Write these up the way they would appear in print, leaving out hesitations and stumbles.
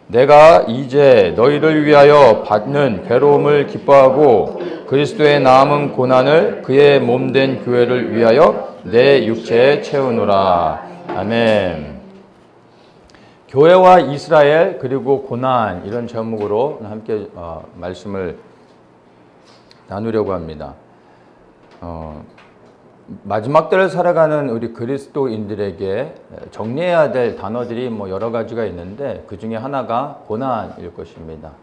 내가 이제 너희를 위하여 받는 괴로움을 기뻐하고 그리스도의 남은 고난을 그의 몸된 교회를 위하여 내 육체에 채우노라. 아멘. 교회와 이스라엘 그리고 고난, 이런 제목으로 함께 말씀을 나누려고 합니다. 마지막 때를 살아가는 우리 그리스도인들에게 정리해야 될 단어들이 여러 가지가 있는데, 그 중에 하나가 고난일 것입니다.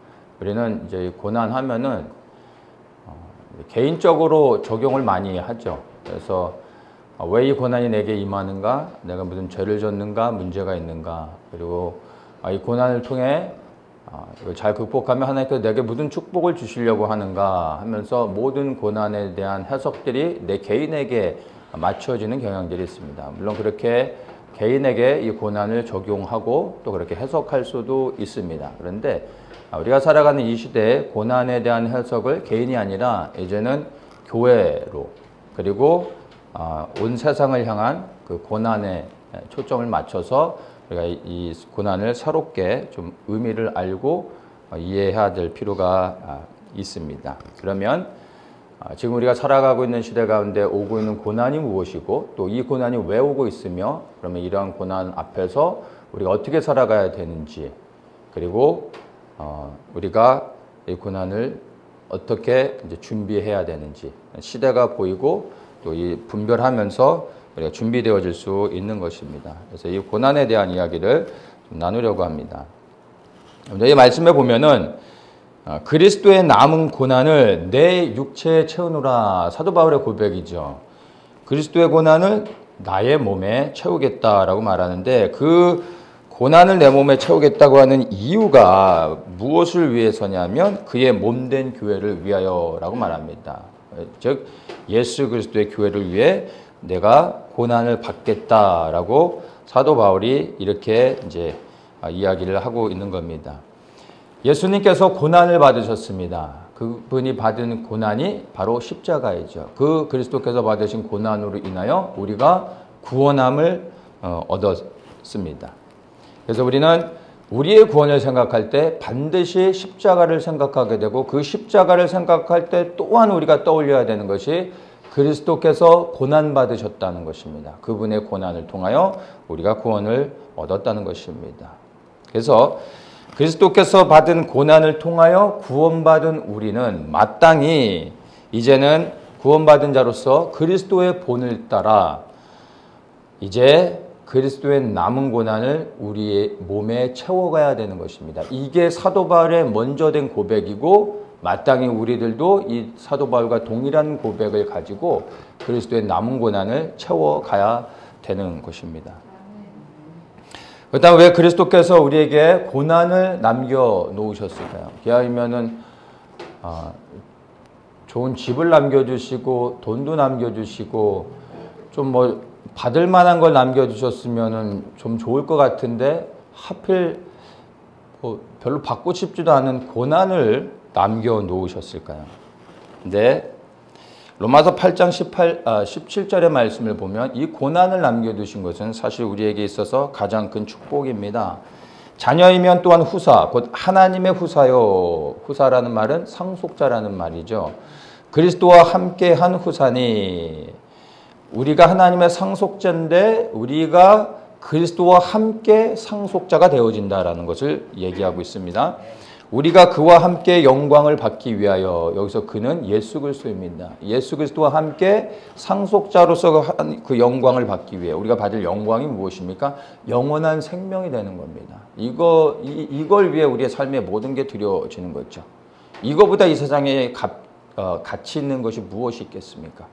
우리는 이제 고난 하면은 개인적으로 적용을 많이 하죠. 그래서 왜 이 고난이 내게 임하는가? 내가 무슨 죄를 졌는가? 문제가 있는가? 그리고 이 고난을 통해 잘 극복하면 하나님께서 내게 무슨 축복을 주시려고 하는가 하면서 모든 고난에 대한 해석들이 내 개인에게 맞춰지는 경향들이 있습니다. 물론 그렇게 개인에게 이 고난을 적용하고 또 그렇게 해석할 수도 있습니다. 그런데 우리가 살아가는 이 시대에 고난에 대한 해석을 개인이 아니라 이제는 교회로, 그리고 온 세상을 향한 그 고난에 초점을 맞춰서 우리가 이 고난을 새롭게 좀 의미를 알고 이해해야 될 필요가 있습니다. 그러면 지금 우리가 살아가고 있는 시대 가운데 오고 있는 고난이 무엇이고, 또 이 고난이 왜 오고 있으며, 그러면 이러한 고난 앞에서 우리가 어떻게 살아가야 되는지, 그리고 우리가 이 고난을 어떻게 이제 준비해야 되는지, 시대가 보이고 또 이 분별하면서 우리가 준비되어질 수 있는 것입니다. 그래서 이 고난에 대한 이야기를 좀 나누려고 합니다. 이 말씀에 보면은 그리스도의 남은 고난을 내 육체에 채우노라, 사도 바울의 고백이죠. 그리스도의 고난을 나의 몸에 채우겠다라고 말하는데, 그 고난을 내 몸에 채우겠다고 하는 이유가 무엇을 위해서냐면 그의 몸된 교회를 위하여라고 말합니다. 즉 예수 그리스도의 교회를 위해 내가 고난을 받겠다라고 사도 바울이 이렇게 이제 이야기를 하고 있는 겁니다. 예수님께서 고난을 받으셨습니다. 그분이 받은 고난이 바로 십자가이죠. 그 그리스도께서 받으신 고난으로 인하여 우리가 구원함을 얻었습니다. 그래서 우리는 우리의 구원을 생각할 때 반드시 십자가를 생각하게 되고, 그 십자가를 생각할 때 또한 우리가 떠올려야 되는 것이 그리스도께서 고난받으셨다는 것입니다. 그분의 고난을 통하여 우리가 구원을 얻었다는 것입니다. 그래서 그리스도께서 받은 고난을 통하여 구원받은 우리는 마땅히 이제는 구원받은 자로서 그리스도의 본을 따라 이제 그리스도의 남은 고난을 우리의 몸에 채워가야 되는 것입니다. 이게 사도 바울의 먼저 된 고백이고, 마땅히 우리들도 이 사도 바울과 동일한 고백을 가지고 그리스도의 남은 고난을 채워가야 되는 것입니다. 그렇다면 왜 그리스도께서 우리에게 고난을 남겨놓으셨을까요? 기아이면은 좋은 집을 남겨주시고 돈도 남겨주시고 좀 받을 만한 걸 남겨주셨으면은 좀 좋을 것 같은데, 하필 별로 받고 싶지도 않은 고난을 남겨놓으셨을까요? 근데 로마서 8장 17절의 말씀을 보면 이 고난을 남겨두신 것은 사실 우리에게 있어서 가장 큰 축복입니다. 자녀이면 또한 후사, 곧 하나님의 후사요. 후사라는 말은 상속자라는 말이죠. 그리스도와 함께한 후사니, 우리가 하나님의 상속자인데 우리가 그리스도와 함께 상속자가 되어진다라는 것을 얘기하고 있습니다. 우리가 그와 함께 영광을 받기 위하여, 여기서 그는 예수 그리스도입니다. 예수 그리스도와 함께 상속자로서 그 영광을 받기 위해 우리가 받을 영광이 무엇입니까? 영원한 생명이 되는 겁니다. 이걸 위해 우리의 삶의 모든 게 드려지는 거죠. 이거보다 이 세상에 가치 있는 것이 무엇이 있겠습니까?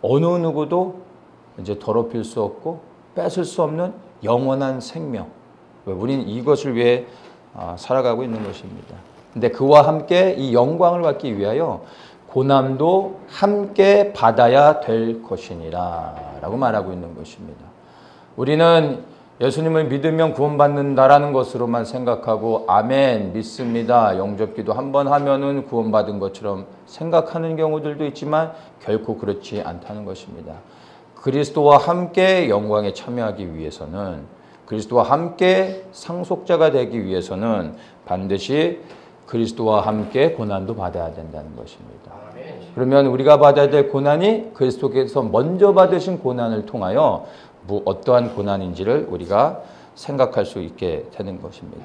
어느 누구도 이제 더럽힐 수 없고 뺏을 수 없는 영원한 생명. 우리는 이것을 위해 살아가고 있는 것입니다. 근데 그와 함께 이 영광을 받기 위하여 고난도 함께 받아야 될 것이니라 라고 말하고 있는 것입니다. 우리는 예수님을 믿으면 구원받는다라는 것으로만 생각하고 아멘 믿습니다. 영접기도 한번 하면은 구원받은 것처럼 생각하는 경우들도 있지만 결코 그렇지 않다는 것입니다. 그리스도와 함께 영광에 참여하기 위해서는 그리스도와 함께 상속자가 되기 위해서는 반드시 그리스도와 함께 고난도 받아야 된다는 것입니다. 그러면 우리가 받아야 될 고난이 그리스도께서 먼저 받으신 고난을 통하여 어떠한 고난인지를 우리가 생각할 수 있게 되는 것입니다.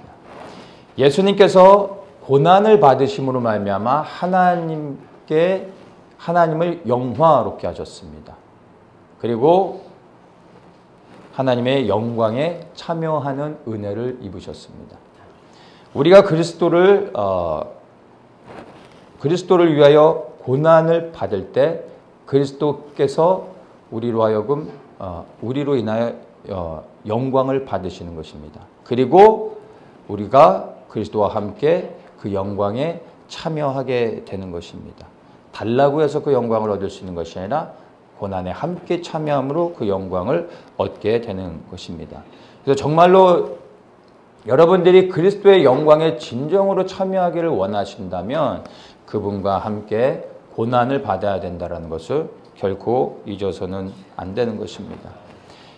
예수님께서 고난을 받으심으로 말미암아 하나님을 영화롭게 하셨습니다. 그리고 하나님의 영광에 참여하는 은혜를 입으셨습니다. 우리가 그리스도를 위하여 고난을 받을 때 그리스도께서 우리로 인하여 영광을 받으시는 것입니다. 그리고 우리가 그리스도와 함께 그 영광에 참여하게 되는 것입니다. 달라고 해서 그 영광을 얻을 수 있는 것이 아니라 고난에 함께 참여함으로 그 영광을 얻게 되는 것입니다. 그래서 정말로 여러분들이 그리스도의 영광에 진정으로 참여하기를 원하신다면 그분과 함께 고난을 받아야 된다는 것을 결코 잊어서는 안 되는 것입니다.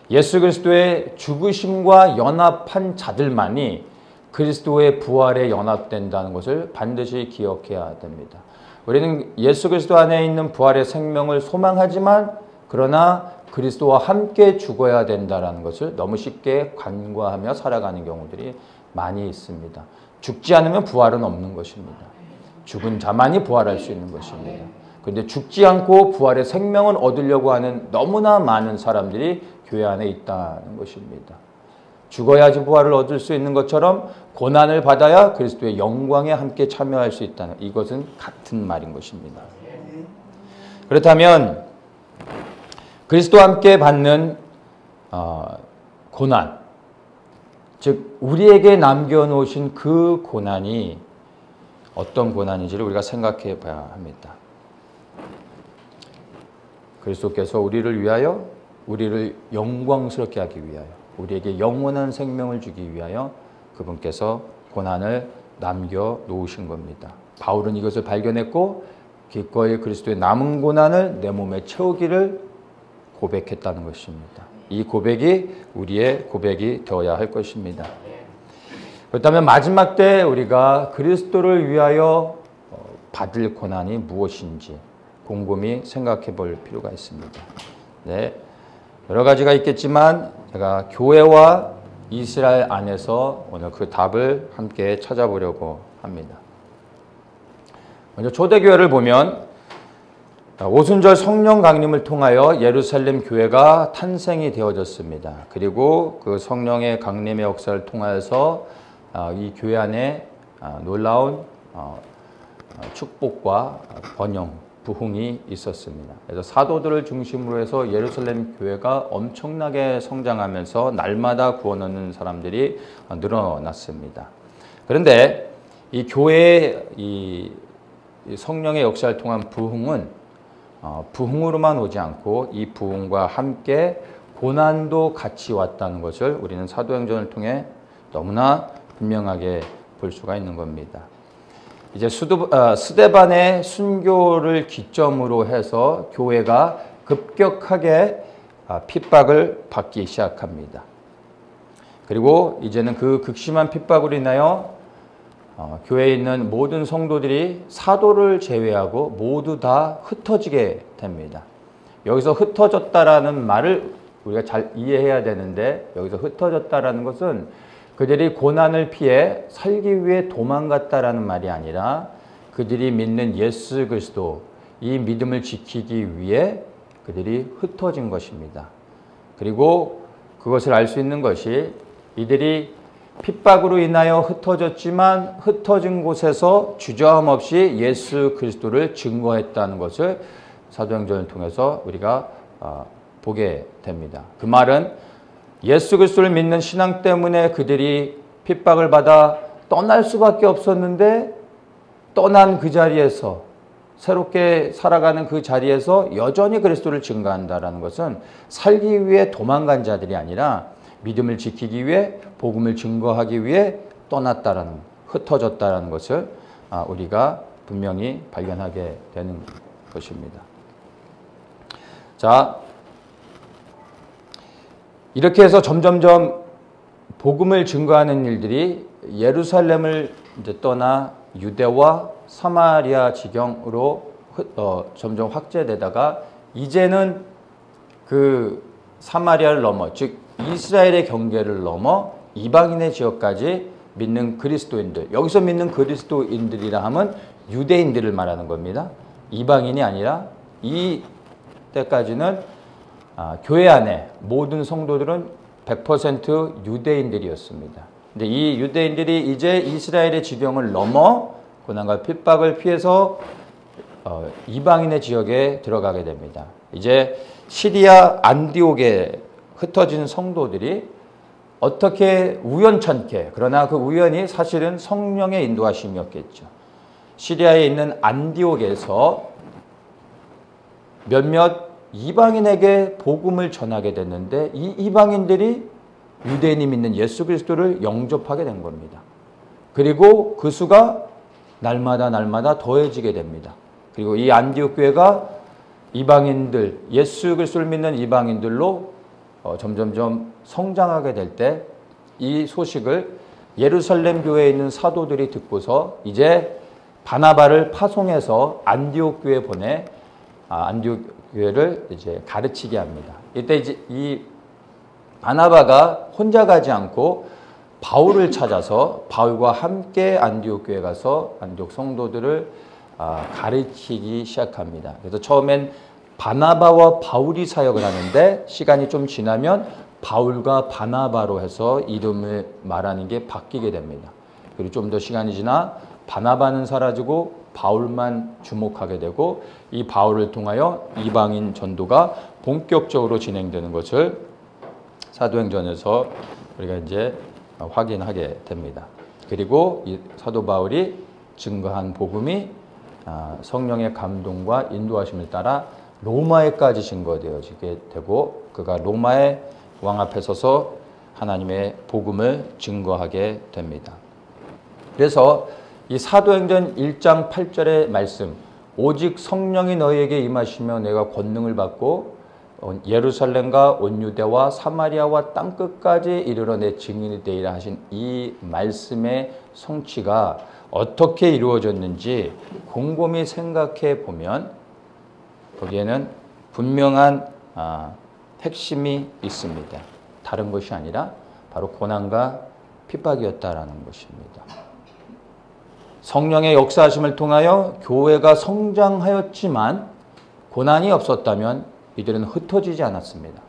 예수 그리스도의 죽으심과 연합한 자들만이 그리스도의 부활에 연합된다는 것을 반드시 기억해야 됩니다. 우리는 예수 그리스도 안에 있는 부활의 생명을 소망하지만 그러나 그리스도와 함께 죽어야 된다는 것을 너무 쉽게 간과하며 살아가는 경우들이 많이 있습니다. 죽지 않으면 부활은 없는 것입니다. 죽은 자만이 부활할 수 있는 것입니다. 그런데 죽지 않고 부활의 생명을 얻으려고 하는 너무나 많은 사람들이 교회 안에 있다는 것입니다. 죽어야지 부활을 얻을 수 있는 것처럼 고난을 받아야 그리스도의 영광에 함께 참여할 수 있다는 이것은 같은 말인 것입니다. 그렇다면 그리스도와 함께 받는 고난, 즉 우리에게 남겨놓으신 그 고난이 어떤 고난인지를 우리가 생각해 봐야 합니다. 그리스도께서 우리를 위하여 우리를 영광스럽게 하기 위하여 우리에게 영원한 생명을 주기 위하여 그분께서 고난을 남겨놓으신 겁니다. 바울은 이것을 발견했고 기꺼이 그리스도의 남은 고난을 내 몸에 채우기를 고백했다는 것입니다. 이 고백이 우리의 고백이 되어야 할 것입니다. 그렇다면 마지막 때 우리가 그리스도를 위하여 받을 고난이 무엇인지 곰곰이 생각해 볼 필요가 있습니다. 네, 여러 가지가 있겠지만 제가 교회와 이스라엘 안에서 오늘 그 답을 함께 찾아보려고 합니다. 먼저 초대교회를 보면 오순절 성령 강림을 통하여 예루살렘 교회가 탄생이 되어졌습니다. 그리고 그 성령의 강림의 역사를 통하여서 이 교회 안에 놀라운 축복과 번영, 부흥이 있었습니다. 그래서 사도들을 중심으로 해서 예루살렘 교회가 엄청나게 성장하면서 날마다 구원 얻는 사람들이 늘어났습니다. 그런데 이 교회의 이 성령의 역사를 통한 부흥은 부흥으로만 오지 않고 이 부흥과 함께 고난도 같이 왔다는 것을 우리는 사도행전을 통해 너무나 분명하게 볼 수가 있는 겁니다. 이제 스데반의 순교를 기점으로 해서 교회가 급격하게 핍박을 받기 시작합니다. 그리고 이제는 그 극심한 핍박으로 인하여 교회에 있는 모든 성도들이 사도를 제외하고 모두 다 흩어지게 됩니다. 여기서 흩어졌다라는 말을 우리가 잘 이해해야 되는데 여기서 흩어졌다라는 것은 그들이 고난을 피해 살기 위해 도망갔다라는 말이 아니라 그들이 믿는 예수 그리스도 이 믿음을 지키기 위해 그들이 흩어진 것입니다. 그리고 그것을 알 수 있는 것이 이들이 핍박으로 인하여 흩어졌지만 흩어진 곳에서 주저함 없이 예수 그리스도를 증거했다는 것을 사도행전을 통해서 우리가 보게 됩니다. 그 말은 예수 그리스도를 믿는 신앙 때문에 그들이 핍박을 받아 떠날 수밖에 없었는데 떠난 그 자리에서 새롭게 살아가는 그 자리에서 여전히 그리스도를 증거한다는 것은 살기 위해 도망간 자들이 아니라 믿음을 지키기 위해 복음을 증거하기 위해 떠났다라는 흩어졌다라는 것을 우리가 분명히 발견하게 되는 것입니다. 자, 이렇게 해서 점점점 복음을 증거하는 일들이 예루살렘을 이제 떠나 유대와 사마리아 지경으로 점점 확대되다가 이제는 그 사마리아를 넘어, 즉 이스라엘의 경계를 넘어 이방인의 지역까지 믿는 그리스도인들, 여기서 믿는 그리스도인들이라 하면 유대인들을 말하는 겁니다. 이방인이 아니라 이 때까지는 교회 안에 모든 성도들은 100% 유대인들이었습니다. 근데 이 유대인들이 이제 이스라엘의 지경을 넘어 고난과 핍박을 피해서 이방인의 지역에 들어가게 됩니다. 이제 시리아 안디옥에 흩어진 성도들이 어떻게 우연찮게, 그러나 그 우연이 사실은 성령의 인도하심이었겠죠. 시리아에 있는 안디옥에서 몇몇 이방인에게 복음을 전하게 됐는데 이 이방인들이 유대인이 믿는 예수 그리스도를 영접하게 된 겁니다. 그리고 그 수가 날마다 더해지게 됩니다. 그리고 이 안디옥 교회가 이방인들, 예수 그리스도를 믿는 이방인들로 점점점 성장하게 될 때 이 소식을 예루살렘 교회에 있는 사도들이 듣고서 이제 바나바를 파송해서 안디옥 교회에 보내 안디옥 교회를 이제 가르치게 합니다. 이때 이제 이 바나바가 혼자 가지 않고 바울을 찾아서 바울과 함께 안디옥 교회에 가서 안디옥 성도들을 가르치기 시작합니다. 그래서 처음엔 바나바와 바울이 사역을 하는데 시간이 좀 지나면 바울과 바나바로 해서 이름을 말하는 게 바뀌게 됩니다. 그리고 좀 더 시간이 지나 바나바는 사라지고 바울만 주목하게 되고 이 바울을 통하여 이방인 전도가 본격적으로 진행되는 것을 사도행전에서 우리가 이제 확인하게 됩니다. 그리고 이 사도 바울이 증거한 복음이 성령의 감동과 인도하심을 따라 로마에까지 증거되어지게 되고 그가 로마의 왕 앞에 서서 하나님의 복음을 증거하게 됩니다. 그래서 이 사도행전 1장 8절의 말씀, 오직 성령이 너희에게 임하시며 내가 권능을 받고 예루살렘과 온 유대와 사마리아와 땅끝까지 이르러 내 증인이 되리라 하신 이 말씀의 성취가 어떻게 이루어졌는지 곰곰이 생각해 보면 거기에는 분명한 핵심이 있습니다. 다른 것이 아니라 바로 고난과 핍박이었다라는 것입니다. 성령의 역사하심을 통하여 교회가 성장하였지만 고난이 없었다면 이들은 흩어지지 않았습니다.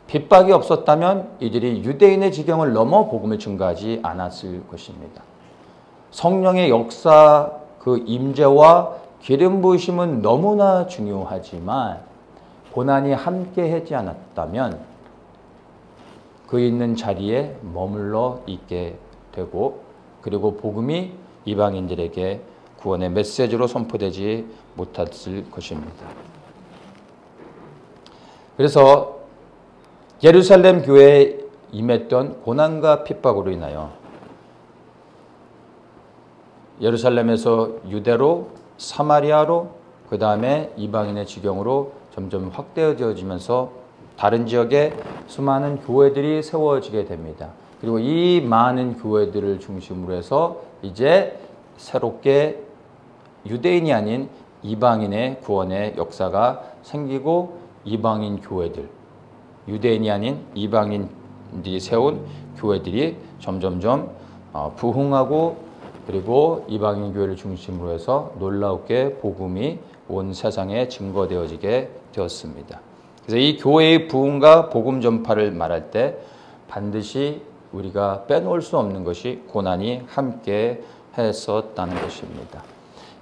핍박이 없었다면 이들이 유대인의 지경을 넘어 복음을 증거하지 않았을 것입니다. 성령의 역사 그 임재와 기름 부으심은 너무나 중요하지만 고난이 함께 하지 않았다면 그 있는 자리에 머물러 있게 되고 그리고 복음이 이방인들에게 구원의 메시지로 선포되지 못했을 것입니다. 그래서 예루살렘 교회에 임했던 고난과 핍박으로 인하여 예루살렘에서 유대로 사마리아로 그 다음에 이방인의 지경으로 점점 확대되어지면서 다른 지역에 수많은 교회들이 세워지게 됩니다. 그리고 이 많은 교회들을 중심으로 해서 이제 새롭게 유대인이 아닌 이방인의 구원의 역사가 생기고 이방인 교회들, 유대인이 아닌 이방인들이 세운 교회들이 점점점 부흥하고 그리고 이방인 교회를 중심으로 해서 놀랍게 복음이 온 세상에 증거되어지게 되었습니다. 그래서 이 교회의 부흥과 복음 전파를 말할 때 반드시 우리가 빼놓을 수 없는 것이 고난이 함께 했었다는 것입니다.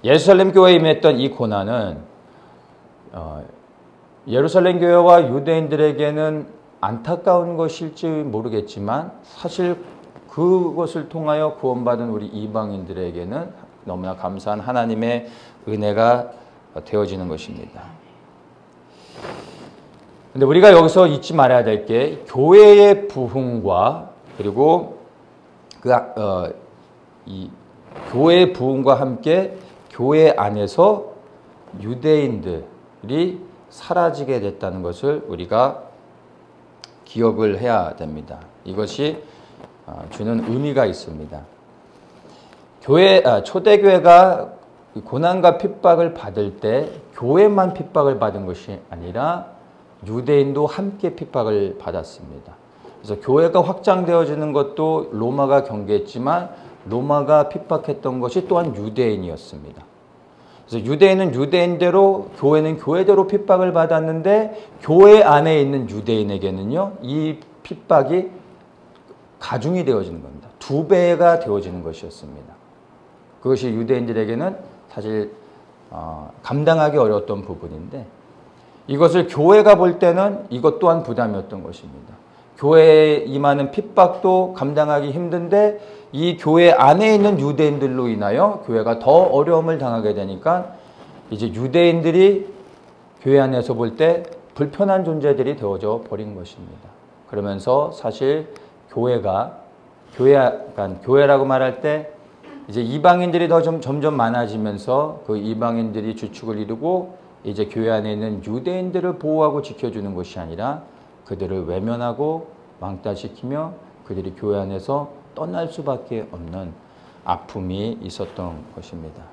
예루살렘 교회에 임했던 이 고난은 예루살렘 교회와 유대인들에게는 안타까운 것일지 모르겠지만 사실 그것을 통하여 구원받은 우리 이방인들에게는 너무나 감사한 하나님의 은혜가 되어지는 것입니다. 근데 우리가 여기서 잊지 말아야 될 게 교회의 부흥과 그리고 이 교회의 부흥과 함께 교회 안에서 유대인들이 사라지게 됐다는 것을 우리가 기억을 해야 됩니다. 이것이 주는 의미가 있습니다. 초대교회가 고난과 핍박을 받을 때 교회만 핍박을 받은 것이 아니라 유대인도 함께 핍박을 받았습니다. 그래서 교회가 확장되어지는 것도 로마가 경계했지만 로마가 핍박했던 것이 또한 유대인이었습니다. 그래서 유대인은 유대인대로 교회는 교회대로 핍박을 받았는데 교회 안에 있는 유대인에게는요, 이 핍박이 가중이 되어지는 겁니다. 2배가 되어지는 것이었습니다. 그것이 유대인들에게는 사실 감당하기 어려웠던 부분인데 이것을 교회가 볼 때는 이것 또한 부담이었던 것입니다. 교회에 임하는 핍박도 감당하기 힘든데 이 교회 안에 있는 유대인들로 인하여 교회가 더 어려움을 당하게 되니까 이제 유대인들이 교회 안에서 볼 때 불편한 존재들이 되어져 버린 것입니다. 그러면서 사실 교회라고 말할 때 이제 이방인들이 더 점점 많아지면서 그 이방인들이 주축을 이루고 이제 교회 안에 있는 유대인들을 보호하고 지켜주는 것이 아니라 그들을 외면하고 왕따시키며 그들이 교회 안에서 떠날 수밖에 없는 아픔이 있었던 것입니다.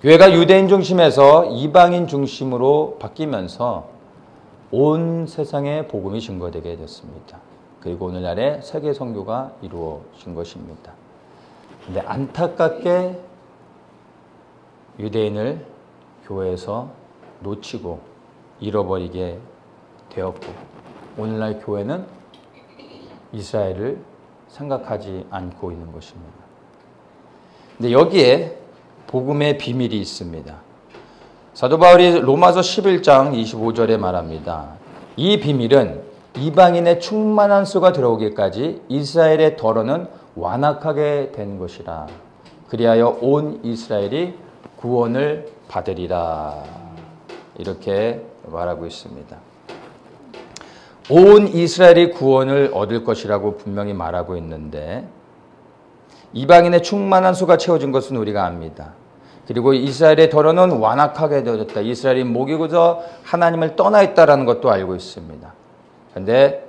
교회가 유대인 중심에서 이방인 중심으로 바뀌면서 온 세상에 복음이 증거되게 됐습니다. 그리고 오늘날의 세계 선교가 이루어진 것입니다. 그런데 안타깝게 유대인을 교회에서 놓치고 잃어버리게 되었고 오늘날 교회는 이스라엘을 생각하지 않고 있는 것입니다. 근데 여기에 복음의 비밀이 있습니다. 사도 바울이 로마서 11장 25절에 말합니다. 이 비밀은 이방인의 충만한 수가 들어오기까지 이스라엘의 덫은 완악하게 된 것이라. 그리하여 온 이스라엘이 구원을 받으리라. 이렇게 말하고 있습니다. 온 이스라엘이 구원을 얻을 것이라고 분명히 말하고 있는데 이방인의 충만한 수가 채워진 것은 우리가 압니다. 그리고 이스라엘의 덫은 완악하게 되어졌다. 이스라엘이 목이고서 하나님을 떠나 있다는 것도 알고 있습니다. 그런데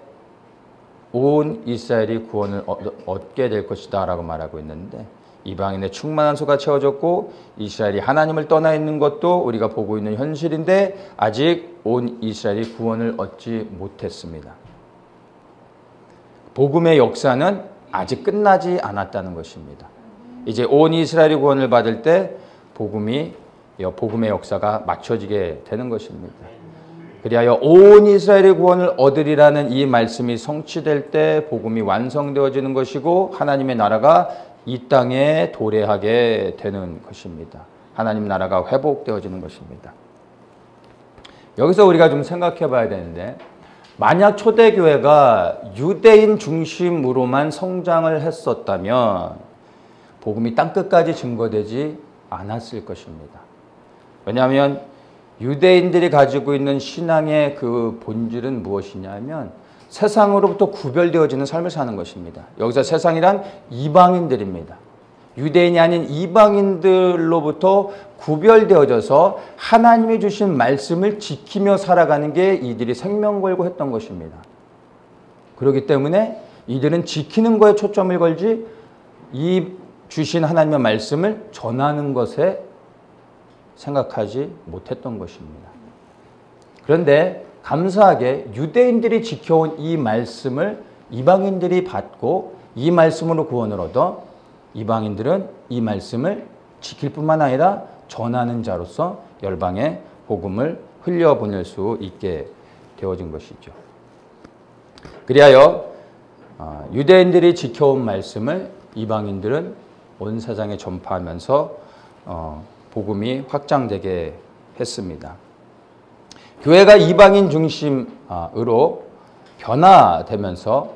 온 이스라엘이 구원을 얻게 될 것이다 라고 말하고 있는데 이방인의 충만한 수가 채워졌고 이스라엘이 하나님을 떠나 있는 것도 우리가 보고 있는 현실인데 아직 온 이스라엘이 구원을 얻지 못했습니다. 복음의 역사는 아직 끝나지 않았다는 것입니다. 이제 온 이스라엘이 구원을 받을 때 복음의 역사가 맞춰지게 되는 것입니다. 그리하여 온 이스라엘의 구원을 얻으리라는 이 말씀이 성취될 때 복음이 완성되어지는 것이고 하나님의 나라가 이 땅에 도래하게 되는 것입니다. 하나님 나라가 회복되어지는 것입니다. 여기서 우리가 좀 생각해 봐야 되는데 만약 초대교회가 유대인 중심으로만 성장을 했었다면 복음이 땅끝까지 증거되지 않았을 것입니다. 왜냐하면 유대인들이 가지고 있는 신앙의 그 본질은 무엇이냐면 세상으로부터 구별되어지는 삶을 사는 것입니다. 여기서 세상이란 이방인들입니다. 유대인이 아닌 이방인들로부터 구별되어져서 하나님이 주신 말씀을 지키며 살아가는 게 이들이 생명 걸고 했던 것입니다. 그렇기 때문에 이들은 지키는 거에 초점을 걸지 이 주신 하나님의 말씀을 전하는 것에 생각하지 못했던 것입니다. 그런데 감사하게 유대인들이 지켜온 이 말씀을 이방인들이 받고 이 말씀으로 구원을 얻어 이방인들은 이 말씀을 지킬 뿐만 아니라 전하는 자로서 열방에 복음을 흘려보낼 수 있게 되어진 것이죠. 그리하여 유대인들이 지켜온 말씀을 이방인들은 온 세상에 전파하면서 복음이 확장되게 했습니다. 교회가 이방인 중심으로 변화되면서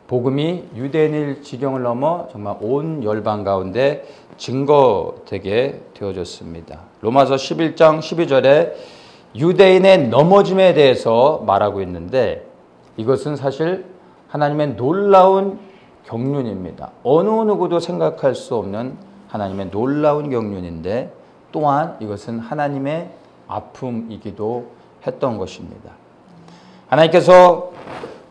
복음이 유대인의 지경을 넘어 정말 온 열방 가운데 증거되게 되어졌습니다. 로마서 11장 12절에 유대인의 넘어짐에 대해서 말하고 있는데 이것은 사실 하나님의 놀라운 경륜입니다. 어느 누구도 생각할 수 없는 하나님의 놀라운 경륜인데 또한 이것은 하나님의 아픔이기도 했던 것입니다. 하나님께서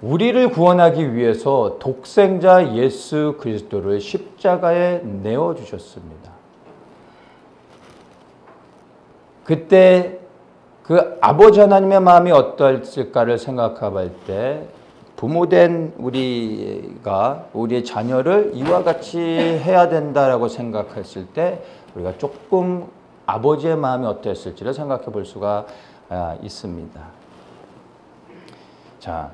우리를 구원하기 위해서 독생자 예수 그리스도를 십자가에 내어주셨습니다. 그때 그 아버지 하나님의 마음이 어떠했을까를 생각해 때 부모된 우리가 우리의 자녀를 이와 같이 해야 된다라고 생각했을 때 우리가 조금 아버지의 마음이 어떠했을지를 생각해 볼 수가 있습니다. 자,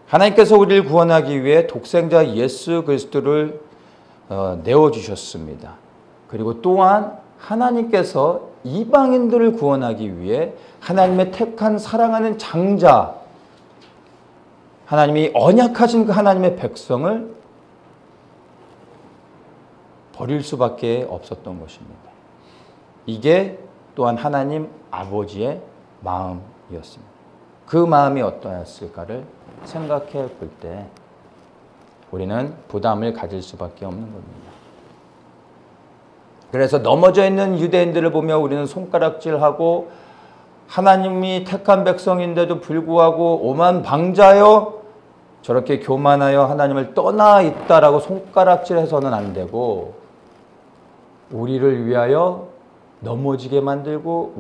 하나님께서 우리를 구원하기 위해 독생자 예수 그리스도를 내어주셨습니다. 그리고 또한 하나님께서 이방인들을 구원하기 위해 하나님의 택한 사랑하는 장자, 하나님이 언약하신 그 하나님의 백성을 버릴 수밖에 없었던 것입니다. 이게 또한 하나님 아버지의 마음이었습니다. 그 마음이 어떠했을까를 생각해 볼 때 우리는 부담을 가질 수밖에 없는 겁니다. 그래서 넘어져 있는 유대인들을 보며 우리는 손가락질하고 하나님이 택한 백성인데도 불구하고 오만 방자여 저렇게 교만하여 하나님을 떠나 있다라고 손가락질해서는 안 되고 우리를 위하여 넘어지게 만들고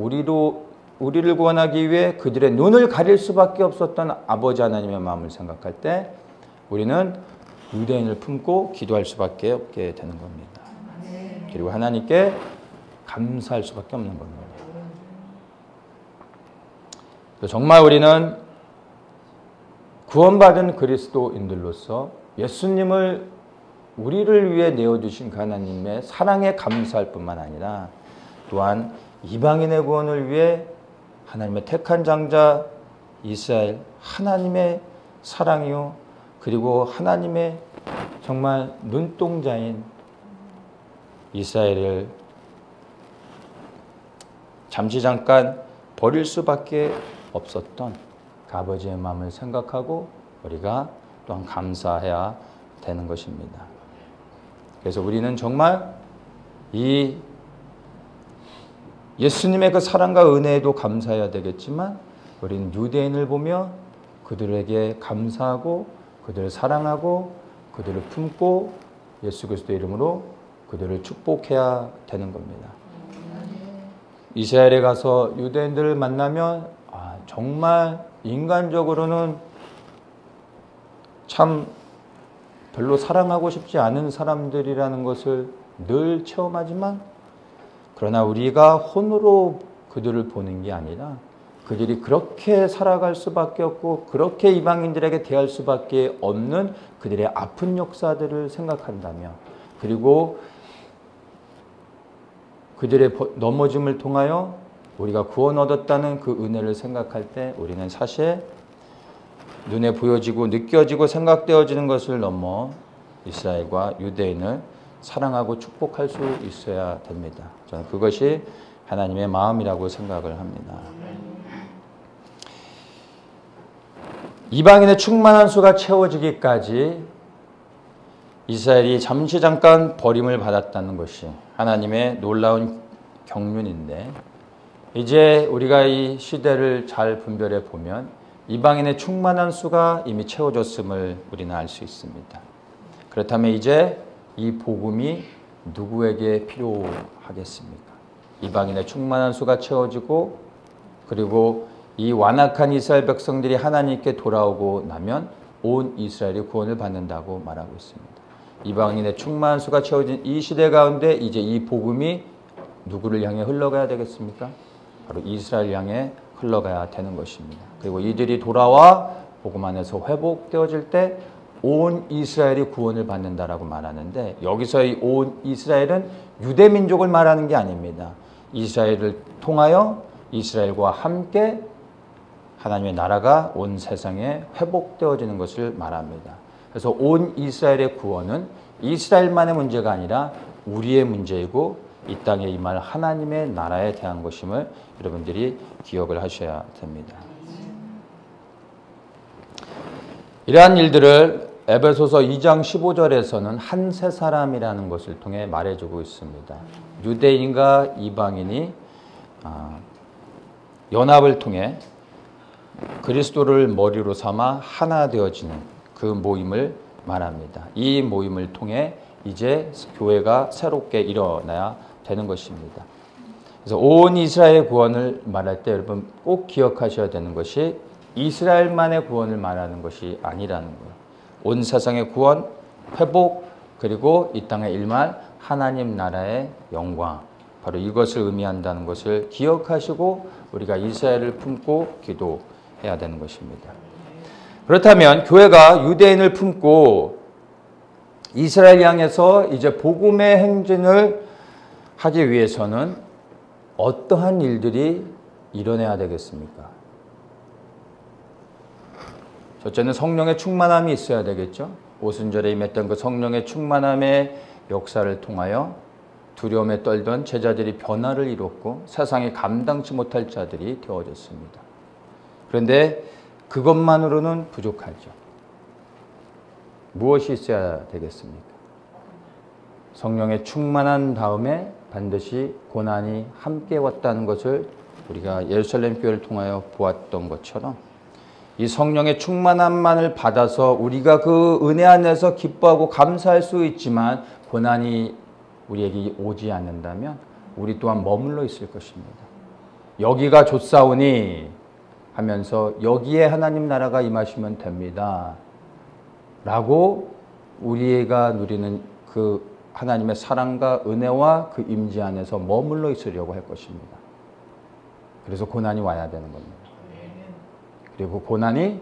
우리를 구원하기 위해 그들의 눈을 가릴 수밖에 없었던 아버지 하나님의 마음을 생각할 때 우리는 유대인을 품고 기도할 수밖에 없게 되는 겁니다. 그리고 하나님께 감사할 수밖에 없는 겁니다. 정말 우리는 구원받은 그리스도인들로서 예수님을 우리를 위해 내어주신 그 하나님의 사랑에 감사할 뿐만 아니라 또한 이방인의 구원을 위해 하나님의 택한 장자 이스라엘 하나님의 사랑이요 그리고 하나님의 정말 눈동자인 이스라엘을 잠시 잠깐 버릴 수밖에 없었던 그 아버지의 마음을 생각하고 우리가 또한 감사해야 되는 것입니다. 그래서 우리는 정말 이 예수님의 그 사랑과 은혜에도 감사해야 되겠지만 우리는 유대인을 보며 그들에게 감사하고 그들을 사랑하고 그들을 품고 예수 그리스도의 이름으로 그들을 축복해야 되는 겁니다. 이스라엘에 가서 유대인들을 만나면 정말 인간적으로는 참 별로 사랑하고 싶지 않은 사람들이라는 것을 늘 체험하지만 그러나 우리가 혼으로 그들을 보는 게 아니라 그들이 그렇게 살아갈 수밖에 없고 그렇게 이방인들에게 대할 수밖에 없는 그들의 아픈 역사들을 생각한다면 그리고 그들의 넘어짐을 통하여 우리가 구원 얻었다는 그 은혜를 생각할 때 우리는 사실 눈에 보여지고 느껴지고 생각되어지는 것을 넘어 이스라엘과 유대인을 사랑하고 축복할 수 있어야 됩니다. 저는 그것이 하나님의 마음이라고 생각을 합니다. 이방인의 충만한 수가 채워지기까지 이스라엘이 잠시 잠깐 버림을 받았다는 것이 하나님의 놀라운 경륜인데 이제 우리가 이 시대를 잘 분별해 보면 이방인의 충만한 수가 이미 채워졌음을 우리는 알 수 있습니다. 그렇다면 이제 이 복음이 누구에게 필요하겠습니까? 이방인의 충만한 수가 채워지고 그리고 이 완악한 이스라엘 백성들이 하나님께 돌아오고 나면 온 이스라엘이 구원을 받는다고 말하고 있습니다. 이방인의 충만한 수가 채워진 이 시대 가운데 이제 이 복음이 누구를 향해 흘러가야 되겠습니까? 바로 이스라엘 향해 흘러가야 되는 것입니다. 그리고 이들이 돌아와 복음 안에서 회복되어질 때 온 이스라엘이 구원을 받는다라고 말하는데 여기서 이 온 이스라엘은 유대 민족을 말하는 게 아닙니다. 이스라엘을 통하여 이스라엘과 함께 하나님의 나라가 온 세상에 회복되어지는 것을 말합니다. 그래서 온 이스라엘의 구원은 이스라엘만의 문제가 아니라 우리의 문제이고 이 땅에 임할 하나님의 나라에 대한 것임을 여러분들이 기억을 하셔야 됩니다. 이러한 일들을 에베소서 2장 15절에서는 한 세 사람이라는 것을 통해 말해주고 있습니다. 유대인과 이방인이 연합을 통해 그리스도를 머리로 삼아 하나 되어지는 그 모임을 말합니다. 이 모임을 통해 이제 교회가 새롭게 일어나야 되는 것입니다. 그래서 온 이스라엘 구원을 말할 때 여러분 꼭 기억하셔야 되는 것이 이스라엘만의 구원을 말하는 것이 아니라는 거예요. 온 세상의 구원, 회복, 그리고 이 땅에 일만 하나님 나라의 영광, 바로 이것을 의미한다는 것을 기억하시고 우리가 이스라엘을 품고 기도해야 되는 것입니다. 그렇다면 교회가 유대인을 품고 이스라엘 향해서 이제 복음의 행진을 하기 위해서는 어떠한 일들이 일어나야 되겠습니까? 첫째는 성령의 충만함이 있어야 되겠죠. 오순절에 임했던 그 성령의 충만함의 역사를 통하여 두려움에 떨던 제자들이 변화를 이뤘고 세상에 감당치 못할 자들이 되어졌습니다. 그런데 그것만으로는 부족하죠. 무엇이 있어야 되겠습니까? 성령의 충만한 다음에 반드시 고난이 함께 왔다는 것을 우리가 예루살렘 교회를 통하여 보았던 것처럼 이 성령의 충만함만을 받아서 우리가 그 은혜 안에서 기뻐하고 감사할 수 있지만 고난이 우리에게 오지 않는다면 우리 또한 머물러 있을 것입니다. 여기가 좋사오니 하면서 여기에 하나님 나라가 임하시면 됩니다. 라고 우리가 누리는 그 하나님의 사랑과 은혜와 그 임재 안에서 머물러 있으려고 할 것입니다. 그래서 고난이 와야 되는 겁니다. 그리고 고난이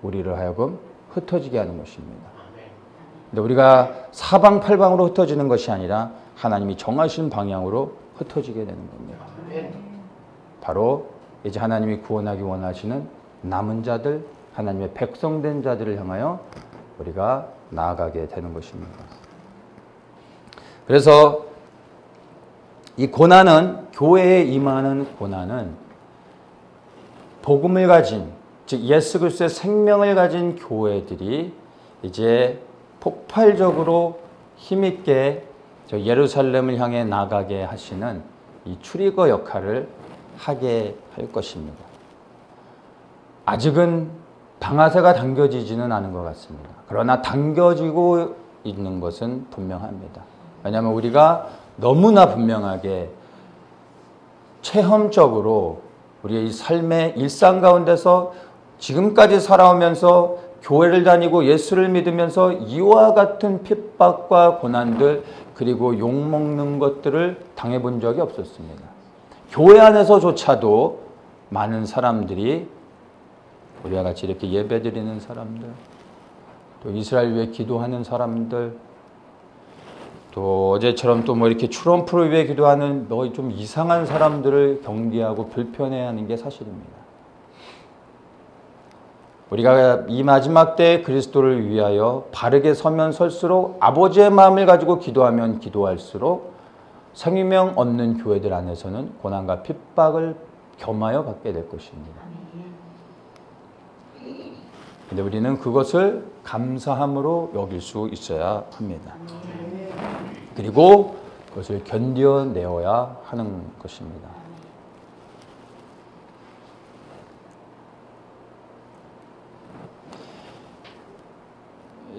우리를 하여금 흩어지게 하는 것입니다. 근데 우리가 사방팔방으로 흩어지는 것이 아니라 하나님이 정하신 방향으로 흩어지게 되는 겁니다. 바로 이제 하나님이 구원하기 원하시는 남은 자들, 하나님의 백성된 자들을 향하여 우리가 나아가게 되는 것입니다. 그래서 이 고난은, 교회에 임하는 고난은 복음을 가진, 즉 예수 그리스도의 생명을 가진 교회들이 이제 폭발적으로 힘있게 예루살렘을 향해 나가게 하시는 이 트리거 역할을 하게 할 것입니다. 아직은 방아쇠가 당겨지지는 않은 것 같습니다. 그러나 당겨지고 있는 것은 분명합니다. 왜냐하면 우리가 너무나 분명하게 체험적으로 우리의 이 삶의 일상 가운데서 지금까지 살아오면서 교회를 다니고 예수를 믿으면서 이와 같은 핍박과 고난들 그리고 욕먹는 것들을 당해본 적이 없었습니다. 교회 안에서조차도 많은 사람들이 우리와 같이 이렇게 예배드리는 사람들, 또 이스라엘 위해 기도하는 사람들, 또 어제처럼 또 뭐 이렇게 트럼프를 위해 기도하는 너 좀 이상한 사람들을 경계하고 불편해하는 게 사실입니다. 우리가 이 마지막 때에 그리스도를 위하여 바르게 서면 설수록 아버지의 마음을 가지고 기도하면 기도할수록 생명 얻는 교회들 안에서는 고난과 핍박을 겸하여 받게 될 것입니다. 근데 우리는 그것을 감사함으로 여길 수 있어야 합니다. 그리고 그것을 견뎌내어야 하는 것입니다.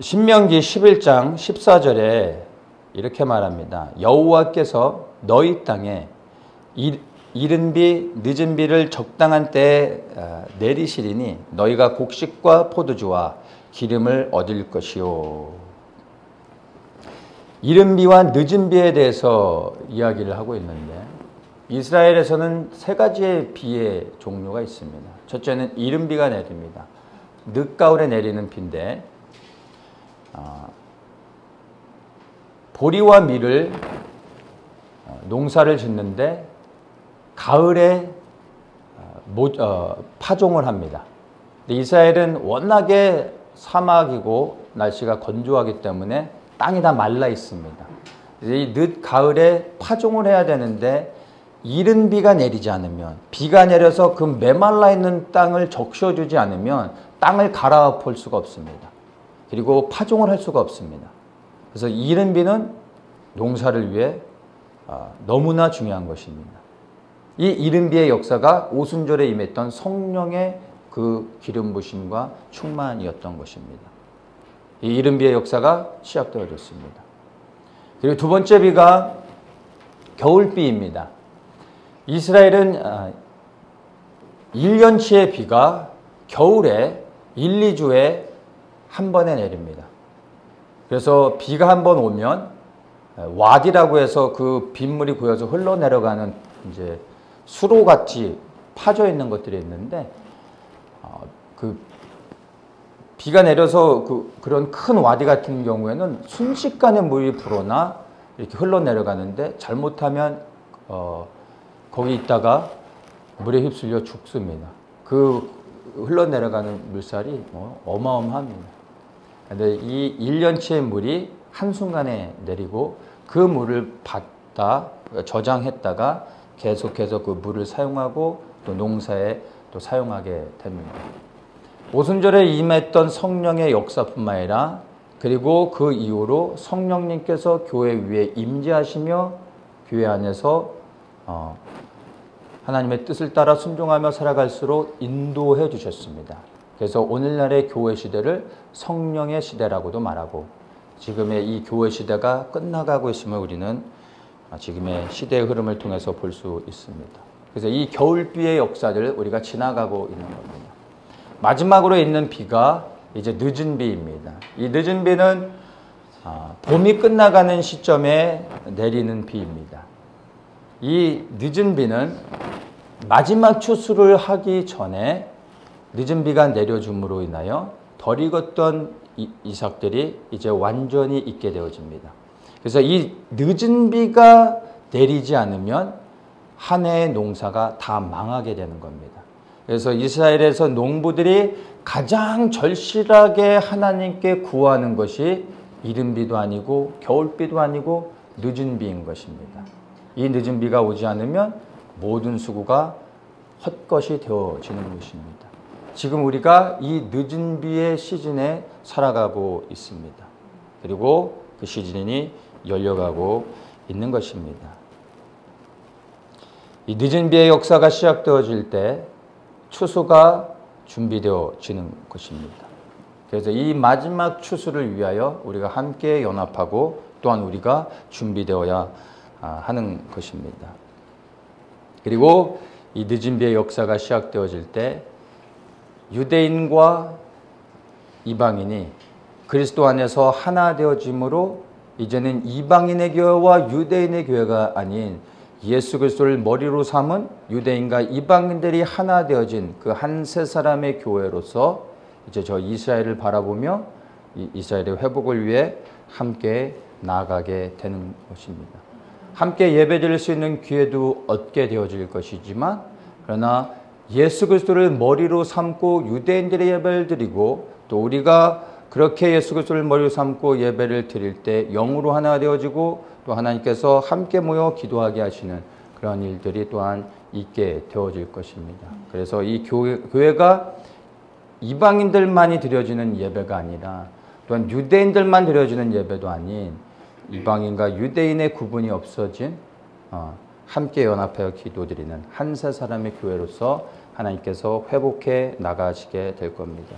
신명기 11장 14절에 이렇게 말합니다. 여호와께서 너희 땅에 이른 비 늦은 비를 적당한 때에 내리시리니 너희가 곡식과 포도주와 기름을 얻을 것이요. 이른 비와 늦은 비에 대해서 이야기를 하고 있는데 이스라엘에서는 세 가지의 비의 종류가 있습니다. 첫째는 이른 비가 내립니다. 늦가을에 내리는 비인데 보리와 밀을 농사를 짓는데 가을에 파종을 합니다. 근데 이스라엘은 워낙에 사막이고 날씨가 건조하기 때문에 땅이 다 말라 있습니다. 이 늦가을에 파종을 해야 되는데 이른 비가 내리지 않으면, 비가 내려서 그 메말라 있는 땅을 적셔주지 않으면 땅을 갈아엎을 수가 없습니다. 그리고 파종을 할 수가 없습니다. 그래서 이른 비는 농사를 위해 너무나 중요한 것입니다. 이 이른 비의 역사가 오순절에 임했던 성령의 그 기름 부심과 충만이었던 것입니다. 이 이른 비의 역사가 시작되어졌습니다. 그리고 두 번째 비가 겨울비입니다. 이스라엘은 1년치의 비가 겨울에 1, 2주에 한 번에 내립니다. 그래서 비가 한 번 오면 와디라고 해서 그 빗물이 고여서 흘러내려가는 이제 수로같이 파져 있는 것들이 있는데 그 비가 내려서 그런 큰 와디 같은 경우에는 순식간에 물이 불어나 이렇게 흘러내려가는데 잘못하면 거기 있다가 물에 휩쓸려 죽습니다. 그 흘러내려가는 물살이 어마어마합니다. 근데 이 1년치의 물이 한순간에 내리고 그 물을 받다 저장했다가 계속해서 그 물을 사용하고 또 농사에 또 사용하게 됩니다. 오순절에 임했던 성령의 역사뿐만 아니라 그리고 그 이후로 성령님께서 교회 위에 임재하시며 교회 안에서 하나님의 뜻을 따라 순종하며 살아갈수록 인도해 주셨습니다. 그래서 오늘날의 교회 시대를 성령의 시대라고도 말하고 지금의 이 교회 시대가 끝나가고 있음을 우리는 지금의 시대의 흐름을 통해서 볼 수 있습니다. 그래서 이 겨울비의 역사를 우리가 지나가고 있는 겁니다. 마지막으로 있는 비가 이제 늦은 비입니다. 이 늦은 비는 봄이 끝나가는 시점에 내리는 비입니다. 이 늦은 비는 마지막 추수를 하기 전에 늦은 비가 내려줌으로 인하여 덜 익었던 이삭들이 이제 완전히 익게 되어집니다. 그래서 이 늦은 비가 내리지 않으면 한 해의 농사가 다 망하게 되는 겁니다. 그래서 이스라엘에서 농부들이 가장 절실하게 하나님께 구하는 것이 이른 비도 아니고 겨울비도 아니고 늦은 비인 것입니다. 이 늦은 비가 오지 않으면 모든 수고가 헛것이 되어지는 것입니다. 지금 우리가 이 늦은 비의 시즌에 살아가고 있습니다. 그리고 그 시즌이 열려가고 있는 것입니다. 이 늦은 비의 역사가 시작되어질 때 추수가 준비되어지는 것입니다. 그래서 이 마지막 추수를 위하여 우리가 함께 연합하고 또한 우리가 준비되어야 하는 것입니다. 그리고 이 늦은 비의 역사가 시작되어질 때 유대인과 이방인이 그리스도 안에서 하나 되어짐으로 이제는 이방인의 교회와 유대인의 교회가 아닌 예수 그리스도를 머리로 삼은 유대인과 이방인들이 하나 되어진 그 한 세 사람의 교회로서 이제 저 이스라엘을 바라보며 이스라엘의 회복을 위해 함께 나아가게 되는 것입니다. 함께 예배드릴 수 있는 기회도 얻게 되어질 것이지만 그러나 예수 그리스도를 머리로 삼고 유대인들의 예배를 드리고 또 우리가 그렇게 예수 그리스도를 머리로 삼고 예배를 드릴 때 영으로 하나 되어지고 또 하나님께서 함께 모여 기도하게 하시는 그런 일들이 또한 있게 되어질 것입니다. 그래서 이 교회가 이방인들만이 드려지는 예배가 아니라 또한 유대인들만 드려지는 예배도 아닌 이방인과 유대인의 구분이 없어진 함께 연합하여 기도드리는 한 세 사람의 교회로서 하나님께서 회복해 나가시게 될 겁니다.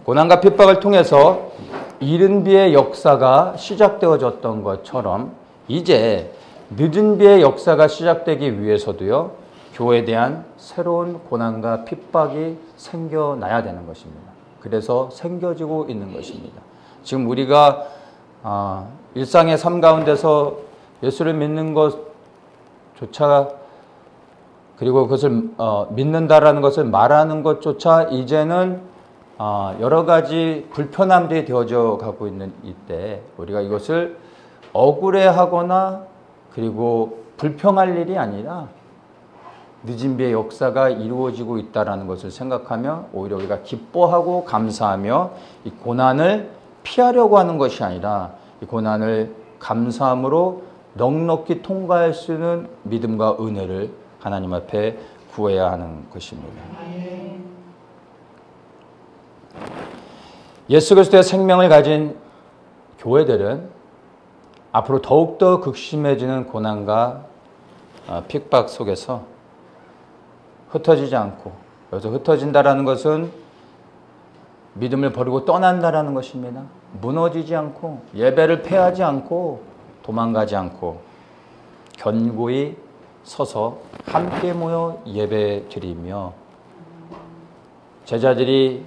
고난과 핍박을 통해서 이른 비의 역사가 시작되어졌던 것처럼 이제 늦은 비의 역사가 시작되기 위해서도요, 교회에 대한 새로운 고난과 핍박이 생겨나야 되는 것입니다. 그래서 생겨지고 있는 것입니다. 지금 우리가 일상의 삶 가운데서 예수를 믿는 것조차 그리고 그것을 믿는다라는 것을 말하는 것조차 이제는 여러 가지 불편함들이 되어져 가고 있는 이때 우리가 이것을 억울해하거나 그리고 불평할 일이 아니라 늦은 비의 역사가 이루어지고 있다는 것을 생각하며 오히려 우리가 기뻐하고 감사하며 이 고난을 피하려고 하는 것이 아니라 이 고난을 감사함으로 넉넉히 통과할 수 있는 믿음과 은혜를 하나님 앞에 구해야 하는 것입니다. 예수 그리스도의 생명을 가진 교회들은 앞으로 더욱더 극심해지는 고난과 핍박 속에서 흩어지지 않고, 여기서 흩어진다라는 것은 믿음을 버리고 떠난다라는 것입니다. 무너지지 않고 예배를 패하지 않고 도망가지 않고 견고히 서서 함께 모여 예배 드리며 제자들이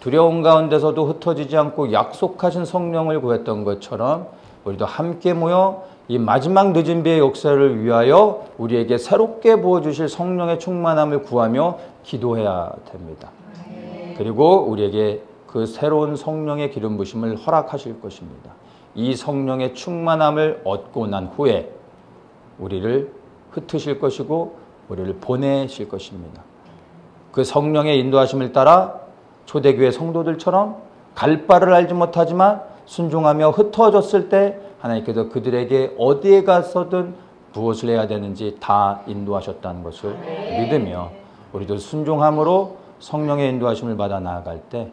두려운 가운데서도 흩어지지 않고 약속하신 성령을 구했던 것처럼 우리도 함께 모여 이 마지막 늦은 비의 역사를 위하여 우리에게 새롭게 부어주실 성령의 충만함을 구하며 기도해야 됩니다. 그리고 우리에게 그 새로운 성령의 기름 부심을 허락하실 것입니다. 이 성령의 충만함을 얻고 난 후에 우리를 흩으실 것이고 우리를 보내실 것입니다. 그 성령의 인도하심을 따라 초대교회 성도들처럼 갈 바를 알지 못하지만 순종하며 흩어졌을 때 하나님께서 그들에게 어디에 가서든 무엇을 해야 되는지 다 인도하셨다는 것을 믿으며 우리도 순종함으로 성령의 인도하심을 받아 나아갈 때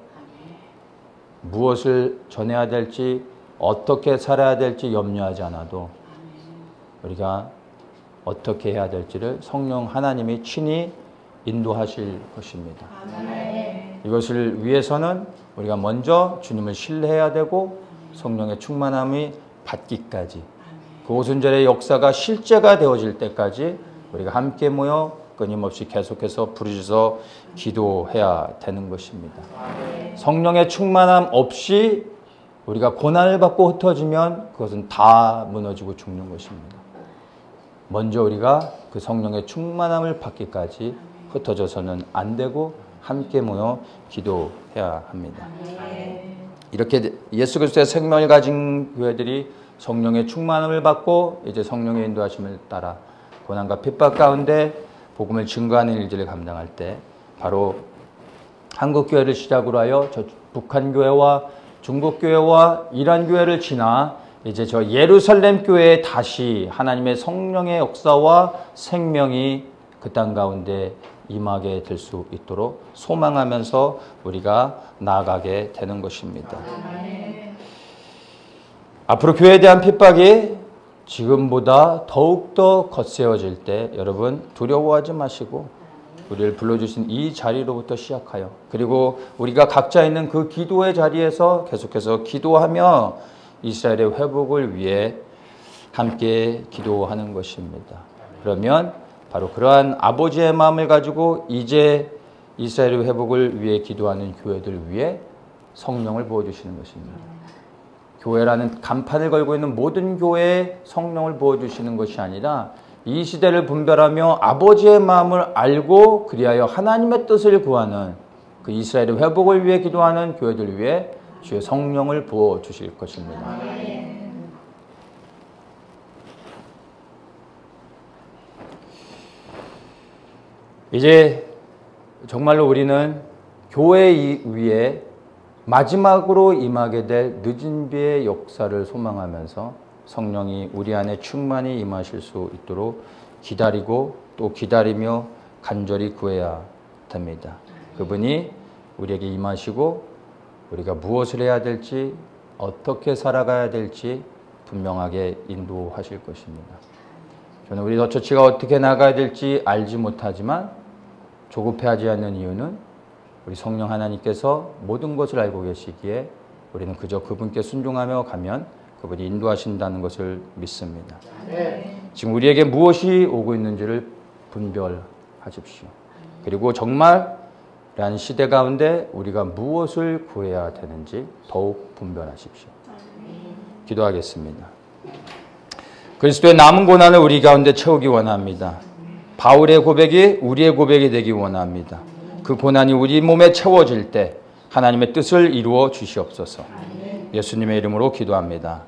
무엇을 전해야 될지 어떻게 살아야 될지 염려하지 않아도 우리가 어떻게 해야 될지를 성령 하나님이 친히 인도하실 것입니다. 이것을 위해서는 우리가 먼저 주님을 신뢰해야 되고 성령의 충만함이 받기까지 그 오순절의 역사가 실제가 되어질 때까지 우리가 함께 모여 끊임없이 계속해서 부르짖어 기도해야 되는 것입니다. 성령의 충만함 없이 우리가 고난을 받고 흩어지면 그것은 다 무너지고 죽는 것입니다. 먼저 우리가 그 성령의 충만함을 받기까지 흩어져서는 안 되고 함께 모여 기도해야 합니다. 이렇게 예수 그리스도의 생명을 가진 교회들이 성령의 충만함을 받고 이제 성령의 인도하심을 따라 고난과 핍박 가운데 복음을 증거하는 일들을 감당할 때 바로 한국교회를 시작으로 하여 저 북한교회와 중국교회와 이란교회를 지나 이제 저 예루살렘 교회에 다시 하나님의 성령의 역사와 생명이 그 땅 가운데 임하게 될 수 있도록 소망하면서 우리가 나아가게 되는 것입니다. 앞으로 교회에 대한 핍박이 지금보다 더욱더 거세어질 때 여러분 두려워하지 마시고 우리를 불러주신 이 자리로부터 시작하여 그리고 우리가 각자 있는 그 기도의 자리에서 계속해서 기도하며 이스라엘의 회복을 위해 함께 기도하는 것입니다. 그러면 바로 그러한 아버지의 마음을 가지고 이제 이스라엘의 회복을 위해 기도하는 교회들 위해 성령을 부어주시는 것입니다. 교회라는 간판을 걸고 있는 모든 교회에 성령을 부어주시는 것이 아니라 이 시대를 분별하며 아버지의 마음을 알고 그리하여 하나님의 뜻을 구하는 그 이스라엘의 회복을 위해 기도하는 교회들 위해 주의 성령을 부어주실 것입니다. 이제 정말로 우리는 교회 위에 마지막으로 임하게 될 늦은 비의 역사를 소망하면서 성령이 우리 안에 충만히 임하실 수 있도록 기다리고 또 기다리며 간절히 구해야 됩니다. 그분이 우리에게 임하시고 우리가 무엇을 해야 될지 어떻게 살아가야 될지 분명하게 인도하실 것입니다. 저는 우리 더처치가 어떻게 나가야 될지 알지 못하지만 조급해하지 않는 이유는 우리 성령 하나님께서 모든 것을 알고 계시기에 우리는 그저 그분께 순종하며 가면 그분이 인도하신다는 것을 믿습니다. 지금 우리에게 무엇이 오고 있는지를 분별하십시오. 그리고 정말이라는 시대 가운데 우리가 무엇을 구해야 되는지 더욱 분별하십시오. 기도하겠습니다. 그리스도의 남은 고난을 우리 가운데 채우기 원합니다. 바울의 고백이 우리의 고백이 되기 원합니다. 그 고난이 우리 몸에 채워질 때 하나님의 뜻을 이루어 주시옵소서. 예수님의 이름으로 기도합니다.